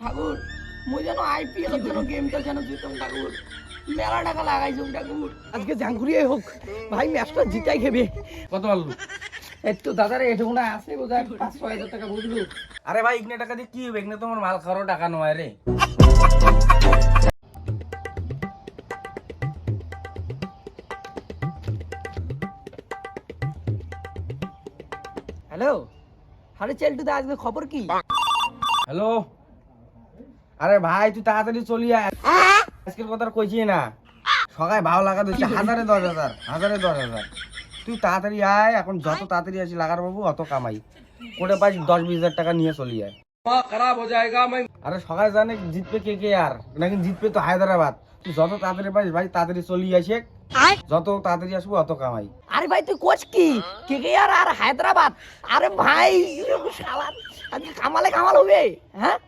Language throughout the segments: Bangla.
ঠাকুর মুই যেন আইপিএল এর জন্য গেমটা যেন জিতম ঠাকুর, মেলা টাকা লাগাইছুম ঠাকুর, আজকে জাঙ্গুরিয়াই হোক ভাই ম্যাচটা জিতাই খেবে। কত পারলু? এই তো দাদারে এটুকু না আছে বোধহয় 5-6 হাজার টাকা বুঝলু। আরে ভাই ইগনে টাকা দিয়ে কি হবে? ইগনে তোমার মাল খাওয়ারও টাকা নয় রে। হ্যালো, আরে চেলটু দা আজকে খবর কি? হ্যালো, আরে ভাই তুই তাড়াতাড়ি চলি আয়, আজকের কথা আর কইছি না, সকালে ভালো লাগা দিচ্ছে 1000 হাজারে 10,000। তুই তাড়াতাড়ি আয়, এখন যত তাড়াতাড়ি আসি লাগার বাবু অত কামাই করে পাই, 10-20 হাজার টাকা নিয়ে চলি আয়। খারাপ হয়ে যায়গা। আরে সকালে জানে জিতবে কে আর নাকি জিতবে তো হায়দ্রাবাদ। তুই যত তাড়াতাড়ি পাইস ভাই তাড়াতাড়ি চলি আসে, যত তাড়াতাড়ি আসবো অত কামাই। আরে ভাই তুই কোচ কি কেকেআর আর হায়দ্রাবাদ? আরে ভাই শালা আজকে কামালে কামাল হবে। হ্যাঁ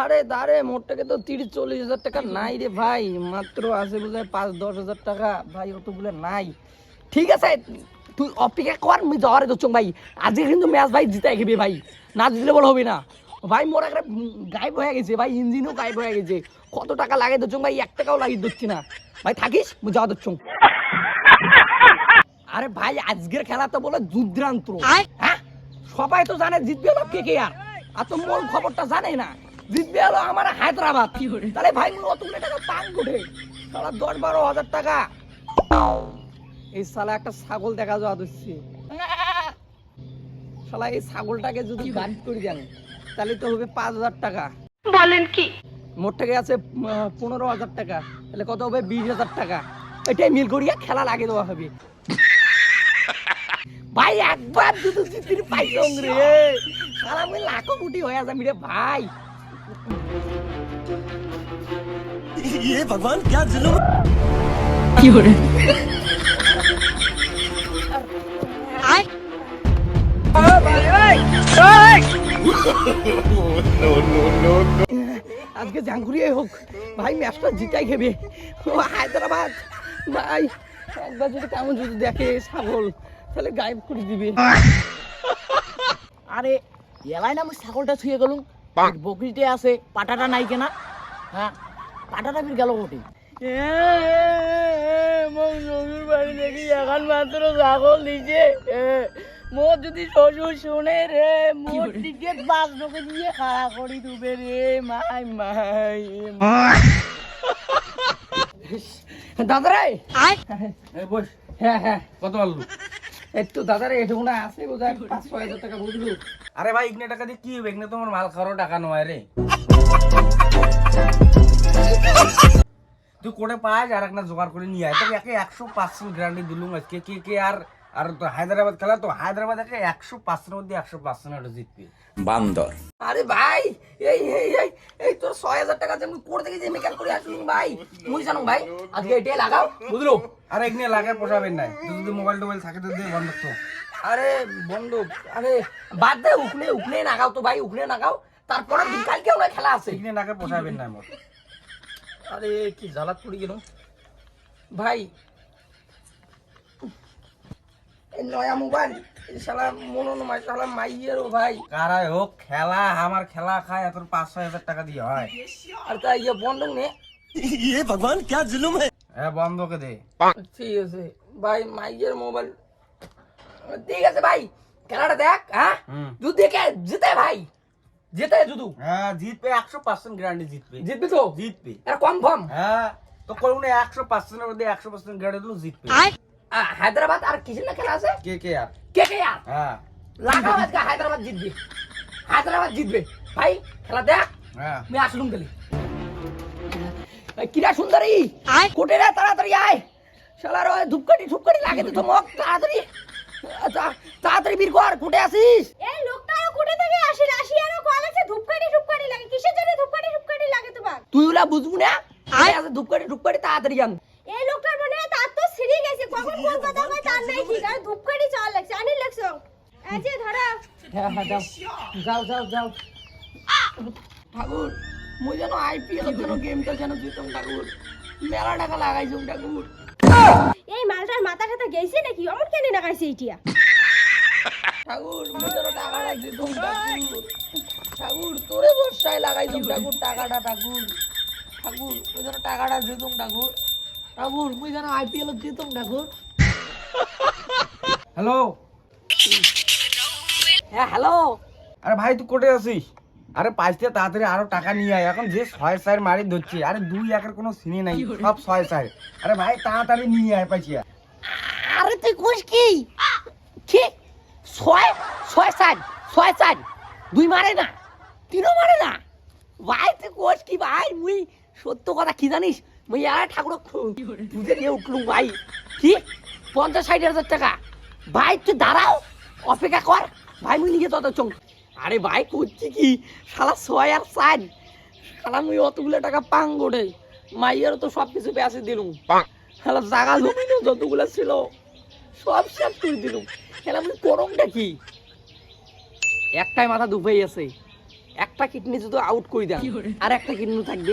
আরে দাঁড়ে মোটটাকে তো 30-40 হাজার টাকা নাই রে ভাই, মাত্র আছে বুঝে 5-10 হাজার টাকা ভাই, অতগুলো নাই। ঠিক আছে তুই অপেক্ষা কর, আমি যাওয়ারে দোচ্ছ ভাই, আজকে কিন্তু ম্যাচ ভাই জিতাই খেবে ভাই, না জিতলে বল হবে না ভাই। মোর একটা গায়েব হয়ে গেছে ভাই, ইঞ্জিনও গায়েব হয়ে গেছে, কত টাকা লাগে দোচ্ছ ভাই, 1 টাকাও লাগিয়ে দিচ্ছি না ভাই, থাকিস আমি যাওয়া দোচ্ছ। আরে ভাই আজকের খেলা তো বলে যুদ্ধান্ত, হ্যাঁ সবাই তো জানে জিতবে হলো কেকেআর, আর তো মূল খবরটা জানে না জিতবে হলো আমার হায়দ্রাবাদ। তাহলে ভাই অতগুলো টাকা পান কোঠে, সালা 10-12 হাজার টাকা। এই শালা একটা ছাগল দেখা যাওয়া দিচ্ছে, শালা এই ছাগলটাকে যদি গাড়ি করে দেন তাহলে তো হবে 5,000 টাকা। বলেন কি? মোট থেকে আছে 15,000 টাকা, তাহলে কত হবে 20,000 টাকা। এটাই মিল করিয়া খেলা লাগিয়ে দেওয়া হবে ভাই, একবার দুটো জিতির পাইছং রে, সারা আমি লাখো কোটি হয়ে যাবি রে ভাই। ये भगवान क्या जुल्म। কি করে? আজকে জাঙ্গুরিয়াই হোক ভাই, ম্যাচটা জিতাই খেবে হায়দ্রাবাদ ভাই। একবার যদি কেমন যদি দেখে ছাগল তাহলে গায়েব করে দিবে। আরে এলাই না আমি ছাগলটা ছুঁয়ে গেলুম, বকরিতে আছে পাটাটা নাই কেনা। হ্যাঁ পাটাটা ফির গেল কোটি। শ্বশুর বাড়ি দেখি এখন মাত্র ছাগল দিছে, মোর যদি শ্বশুর শুনে রে মোর টিকেট 5 টাকা দিয়ে খাড়া করি দুবে রে মাই মাই। দাদারে এই বস, হ্যাঁ হ্যাঁ কত পারলু? এই তো দাদারে এটুকু না আছে বোধহয় 5-6 হাজার টাকা বুঝলু। আরে ভাই ইগনে টাকা দিয়ে কি হবে? ইগনে তোমার মাল খাওয়ারও টাকা নয় রে। তুই কোটে পাঁচ আর একটা জোগাড় করে নিয়ে আয়, তবে একে 100% গ্যারান্টি দিলুম আজকে কে আর তো হায়দ্রাবাদ খেলা, তো হায়দ্রাবাদ একে 100% মধ্যে 100% জিতবে। বান্দর। আরে ভাই এই এই এই এই তোর 6,000 টাকা যে মুই কোর থেকে যে মেকাল করে আসলুম ভাই, মুই জানো ভাই আজকে এটাই লাগাও বুঝলো। আরে ইগনে লাগে পোষাবেন নাই, যদি মোবাইল টোবাইল থাকে তো দিয়ে বন্ধ তো। আরে বন্ধু আরে বাদ দে, উকনে উকনে নাগাও তো ভাই, উকনে নাগাও, তারপরে দিন কালকেও না খেলা আছে। ইগনে লাগে পোষাবেন নাই মোর। আরে কি জ্বালাত পড়ে গেল ভাই, এই নয়া মোবাইল শালা মনো নয় শালা মাইয়ের ও ভাই। কারাই হোক খেলা, আমার খেলা খায় এত 5-6 হাজার টাকা দিয়ে হয়। আর তাই ইয়ে বন্ধ নে। ये भगवान क्या जुल्म है। হ্যাঁ বন্ধকে দে। ঠিক আছে ভাই, মাইয়ের মোবাইল ঠিক আছে ভাই, খেলাটা দেখ। হ্যাঁ যদি দেখে জিতে ভাই, জিতে যুদু হ্যাঁ জিতবে, 100% গ্যারান্টি জিতবে। জিতবি তো, জিতবে এটা কনফার্ম। হ্যাঁ, তো করুন 100% এর মধ্যে 100% গ্যারান্টি দিলু জিতবে। হায়দ্রাবাদ আর কিসের না খেলা আছে? কে আর কেকেআর হ্যাঁ লাগাও আজকে হায়দ্রাবাদ জিতবে, হায়দ্রাবাদ জিতবে ভাই, খেলা দেখ। হ্যাঁ আমি আসলুম গেলি কিরা সুন্দরী কোটে রে, তাড়াতাড়ি আয়, শালার ওই ধূপকাঠি লাগে তো মক, তাড়াতাড়ি তাড়াতাড়ি বীর কর, কোটে আসিস? এই লোকটাও কোথা থেকে আসে? রাশিয়ানো কল আছে ধূপকাঠি লাগে, কিসের জন্য ধূপকাঠি লাগে তোমার? তুই ওলা বুঝবু না, আছে ধূপকাঠি তাড়াতাড়ি আন। এই লোকটার মনে হয় তার তো সিঁড়ি গেছে, কখন কোন কথা কয় তার নাই ঠিক, আর ধূপকাঠি চাল লাগছে, আনি লাগছো এই যে ধরো। হ্যাঁ হ্যাঁ যাও যাও যাও যাও। ঠাকুর মুই যেন আইপিএল এর জন্য গেমটা যেন জিতম ঠাকুর, মেলা টাকা লাগাইছুম ঠাকুর। এই মালটার মাথা খাতা গেছে নাকি, অমন কেন লাগাইছে এইটিয়া? ঠাকুর মুই যেন টাকা জিতম ঠাকুর। ঠাকুর তোরে বর্ষায় লাগাইছো ঠাকুর টাকাটা ঠাকুর ঠাকুর ওই যেন টাকাটা দিতুম ঠাকুর ঠাকুর মুই যেন আইপিএল দিতুম ঠাকুর। হ্যালো। হ্যাঁ হ্যালো। আরে ভাই তুই কোটে আছিস? আরে পাইতে তাড়াতাড়ি আরো টাকা নিয়ে আয়, এখন যে 6-4 মারি ধরছি। আরে 2-1 কোনো সিনে নাই, সব 6-4। আরে ভাই তাড়াতাড়ি নিয়ে আয় পাইছি। আরে তুই কোস কি কি 6-4 2 মারে না 3 মারে না ভাই তুই কোস কি ভাই? মুই সত্য কথা কি জানিস, মুই আর ঠাকুর তুই নিয়ে উঠলুম ভাই। কি 50-60 হাজার টাকা? ভাই তুই দাঁড়াও, অপেক্ষা কর ভাই, মুই নিয়ে তত চং। আরে ভাই করছি কি শালা 6 আর 4 শালা মুই অতগুলো টাকা পাং গোটে মাইয়ারও তো সব কিছু বেঁচে দিলুম। শালা জায়গা জমিনও যতগুলো ছিল সব শেষ করে দিলুম। শালা মুই করমটা কি? একটাই মাথা দুপাই আছে, একটা কিডনি যদি আউট করে দেন আর একটা কিডনি থাকবে,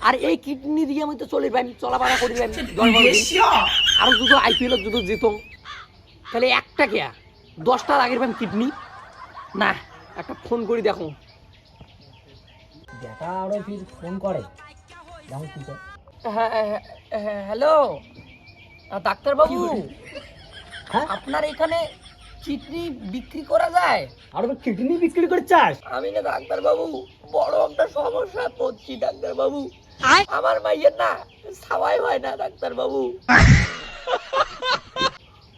আর এই কিডনি দিয়ে আমি তো চলে পাই চলাফেরা করি আর যদি আইপিএল যদি জিতম তাহলে একটা কে 10টা আগের পাম কিডনি না। একটা ফোন করে দেখো বেটা আরো ফির ফোন করে যেমন কি করে। হ্যালো ডাক্তারবাবু, হ্যাঁ? আপনার এখানে কিডনি বিক্রি করা যায়? আর কিডনি বিক্রি করে চাস? আমি না ডাক্তারবাবু বড় একটা সমস্যা পড়ছি ডাক্তারবাবু, আমার মাইয়ের না সাওয়াই হয় না ডাক্তারবাবু।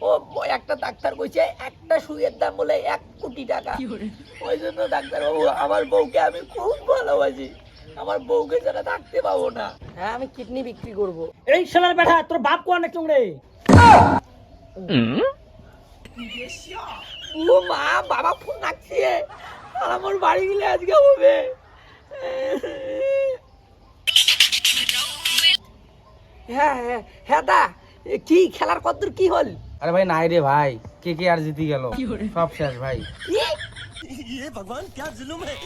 ও একটা ডাক্তার কইছে একটা সুইয়ের দাম বলে 1 কোটি টাকা। ওই জন্য ডাক্তারবাবু আমার বউকে আমি খুব ভালোবাসি, আমার বউকে ছাড়া থাকতে পাবো না। হ্যাঁ আমি কিডনি বিক্রি করব। এই শালার বেটা তোর বাপ কোয়া না চুংড়ে? ও মা বাবা ফোন রাখছে, আর আমার বাড়ি গেলে আজকে হবে। হ্যাঁ হ্যাঁ হ্যাঁ দা কি খেলার কতদূর কি হল? আরে ভাই নাই রে ভাই, কে কে আর জিতে গেল, সব শেষ ভাই। কি? ये भगवान क्या जुल्म है।